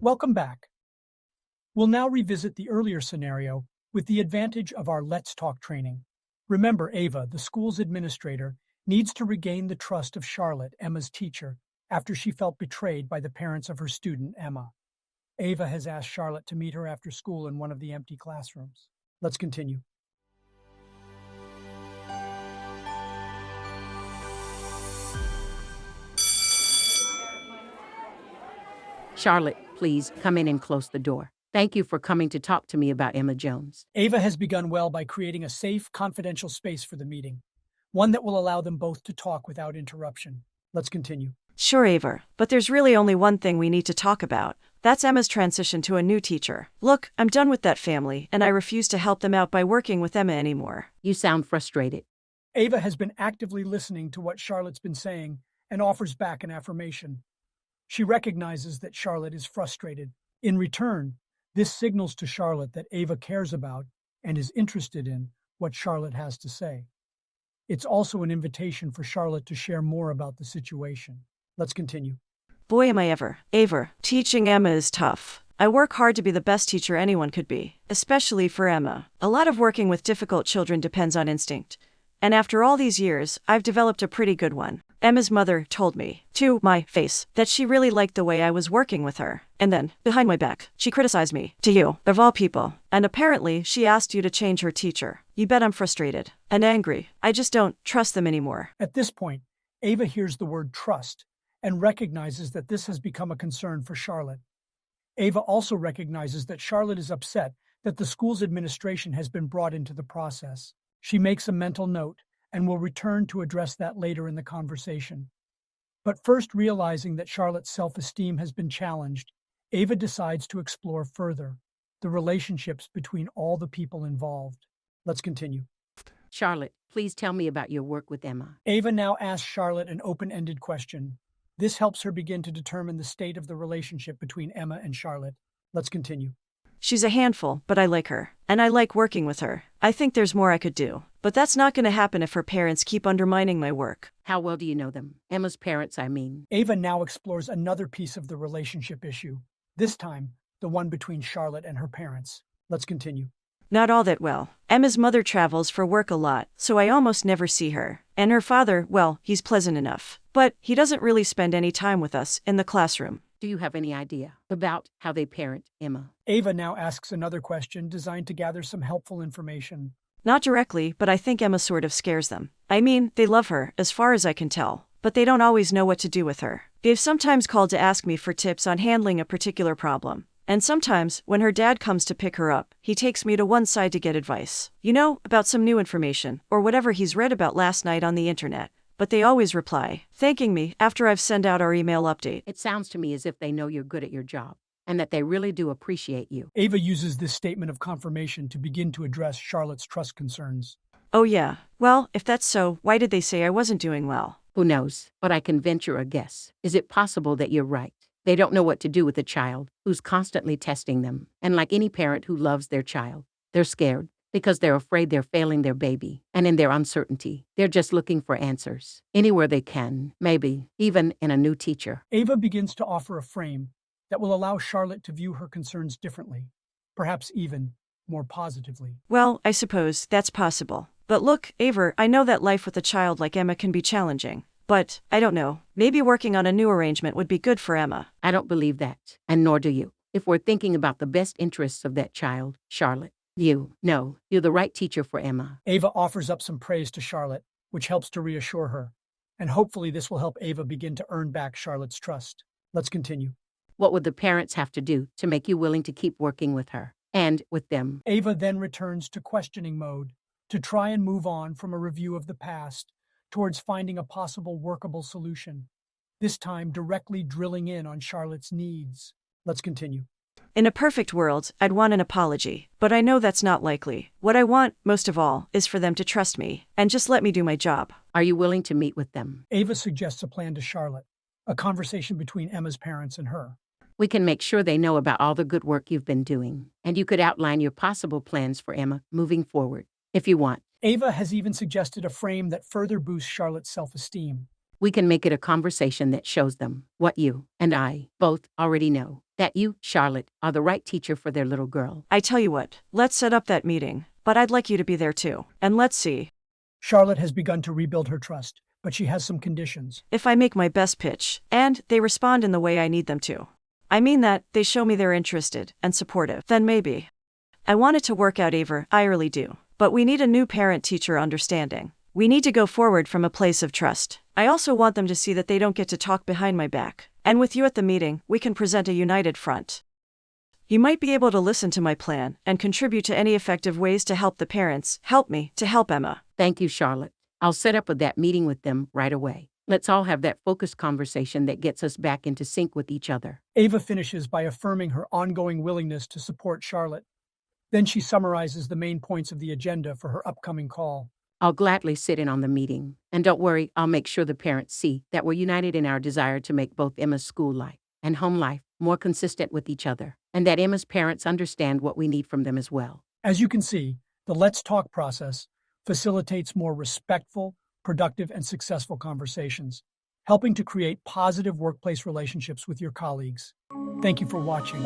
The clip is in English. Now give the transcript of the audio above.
Welcome back. We'll now revisit the earlier scenario with the advantage of our Let's Talk training. Remember, Ava, the school's administrator, needs to regain the trust of Charlotte, Emma's teacher, after she felt betrayed by the parents of her student, Emma. Ava has asked Charlotte to meet her after school in one of the empty classrooms. Let's continue. Charlotte, please come in and close the door. Thank you for coming to talk to me about Emma Jones. Ava has begun well by creating a safe, confidential space for the meeting, one that will allow them both to talk without interruption. Let's continue. Sure, Ava, but there's really only one thing we need to talk about. That's Emma's transition to a new teacher. Look, I'm done with that family, and I refuse to help them out by working with Emma anymore. You sound frustrated. Ava has been actively listening to what Charlotte's been saying and offers back an affirmation. She recognizes that Charlotte is frustrated. In return, this signals to Charlotte that Ava cares about and is interested in what Charlotte has to say. It's also an invitation for Charlotte to share more about the situation. Let's continue. Boy, am I ever. Ava, teaching Emma is tough. I work hard to be the best teacher anyone could be, especially for Emma. A lot of working with difficult children depends on instinct. And after all these years, I've developed a pretty good one. Emma's mother told me, to my face, that she really liked the way I was working with her. And then, behind my back, she criticized me, to you, of all people. And apparently, she asked you to change her teacher. You bet I'm frustrated and angry. I just don't trust them anymore. At this point, Ava hears the word trust and recognizes that this has become a concern for Charlotte. Ava also recognizes that Charlotte is upset that the school's administration has been brought into the process. She makes a mental note and will return to address that later in the conversation. But first, realizing that Charlotte's self-esteem has been challenged, Ava decides to explore further the relationships between all the people involved. Let's continue. Charlotte, please tell me about your work with Emma. Ava now asks Charlotte an open-ended question. This helps her begin to determine the state of the relationship between Emma and Charlotte. Let's continue. She's a handful, but I like her. And I like working with her. I think there's more I could do. But that's not going to happen if her parents keep undermining my work. How well do you know them? Emma's parents, I mean. Ava now explores another piece of the relationship issue. This time, the one between Charlotte and her parents. Let's continue. Not all that well. Emma's mother travels for work a lot, so I almost never see her. And her father, well, he's pleasant enough. But he doesn't really spend any time with us in the classroom. Do you have any idea about how they parent Emma? Ava now asks another question designed to gather some helpful information. Not directly, but I think Emma sort of scares them. I mean, they love her, as far as I can tell, but they don't always know what to do with her. They've sometimes called to ask me for tips on handling a particular problem. And sometimes, when her dad comes to pick her up, he takes me to one side to get advice. You know, about some new information, or whatever he's read about last night on the internet. But they always reply, thanking me after I've sent out our email update. It sounds to me as if they know you're good at your job, and that they really do appreciate you. Ava uses this statement of confirmation to begin to address Charlotte's trust concerns. Oh yeah, well, if that's so, why did they say I wasn't doing well? Who knows? But I can venture a guess. Is it possible that you're right? They don't know what to do with a child who's constantly testing them. And like any parent who loves their child, they're scared because they're afraid they're failing their baby. And in their uncertainty, they're just looking for answers. Anywhere they can, maybe even in a new teacher. Ava begins to offer a frame that will allow Charlotte to view her concerns differently, perhaps even more positively. Well, I suppose that's possible. But look, Ava, I know that life with a child like Emma can be challenging. But, I don't know, maybe working on a new arrangement would be good for Emma. I don't believe that, and nor do you. If we're thinking about the best interests of that child, Charlotte, you're the right teacher for Emma. Ava offers up some praise to Charlotte, which helps to reassure her. And hopefully this will help Ava begin to earn back Charlotte's trust. Let's continue. What would the parents have to do to make you willing to keep working with her and with them? Ava then returns to questioning mode to try and move on from a review of the past towards finding a possible workable solution, this time directly drilling in on Charlotte's needs. Let's continue. In a perfect world, I'd want an apology, but I know that's not likely. What I want, most of all, is for them to trust me and just let me do my job. Are you willing to meet with them? Ava suggests a plan to Charlotte, a conversation between Emma's parents and her. We can make sure they know about all the good work you've been doing, and you could outline your possible plans for Emma moving forward, if you want. Ava has even suggested a frame that further boosts Charlotte's self-esteem. We can make it a conversation that shows them what you and I both already know, that you, Charlotte, are the right teacher for their little girl. I tell you what, let's set up that meeting, but I'd like you to be there too. And let's see. Charlotte has begun to rebuild her trust, but she has some conditions. If I make my best pitch, and they respond in the way I need them to. I mean that they show me they're interested and supportive, then maybe. I want it to work out, Ava, I really do. But we need a new parent-teacher understanding. We need to go forward from a place of trust. I also want them to see that they don't get to talk behind my back. And with you at the meeting, we can present a united front. You might be able to listen to my plan and contribute to any effective ways to help the parents. Help me to help Emma. Thank you, Charlotte. I'll set up with that meeting with them right away. Let's all have that focused conversation that gets us back into sync with each other. Ava finishes by affirming her ongoing willingness to support Charlotte. Then she summarizes the main points of the agenda for her upcoming call. I'll gladly sit in on the meeting. And don't worry, I'll make sure the parents see that we're united in our desire to make both Emma's school life and home life more consistent with each other, and that Emma's parents understand what we need from them as well. As you can see, the Let's Talk process facilitates more respectful, productive, and successful conversations, helping to create positive workplace relationships with your colleagues. Thank you for watching.